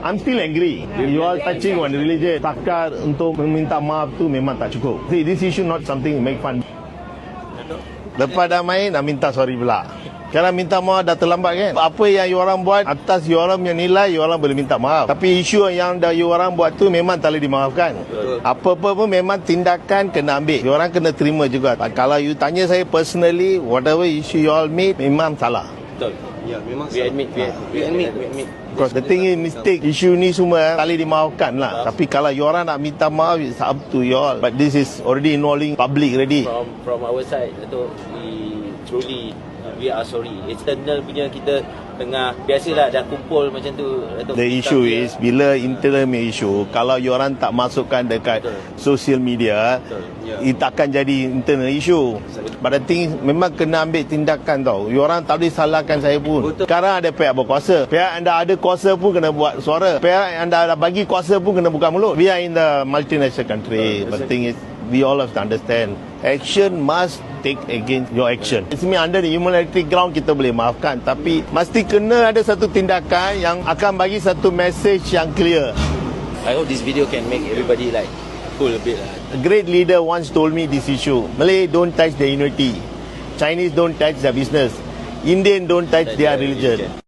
I'm still angry. You all touching on religion. Takar untuk meminta maaf tu memang tak cukup. See, this issue not something to make fun. Lepas dah main, nak minta sorry pula. Kalau minta maaf dah terlambat kan. Apa yang you orang buat atas you orang punya nilai, you orang boleh minta maaf. Tapi isu yang dah you orang buat tu memang tak boleh dimaafkan. Apa-apa pun memang tindakan kena ambil. You orang kena terima juga. Kalau you tanya saya personally, whatever issue you all made, memang salah. Betul. Ya, memang we admit. Because the thing is, mistake, isu ni semua tak boleh dimaafkan lah. Tapi kalau you orang nak minta maaf, it's up to you all. But this is already involving public already. From our side, Dato', we are sorry. External punya kita tengah biasalah dah kumpul macam tu. The issue is bila internal issue, kalau you orang tak masukkan dekat social media, it takkan jadi internal issue. But the thing memang kena ambil tindakan tau. You orang tak boleh salahkan saya pun. Sekarang ada pihak berkuasa. Pihak anda ada kuasa pun kena buat suara. Pihak anda dah bagi kuasa pun kena buka mulut. We are in the multinational country. But the thing is, we all have to understand, action must take against your action. It's me under the humanitarian ground kita boleh maafkan, tapi mesti kena ada satu tindakan yang akan bagi satu message yang clear. I hope this video can make everybody like cool a bit lah. A great leader once told me this issue. Malay don't touch their unity. Chinese don't touch their business. Indian don't touch their religion.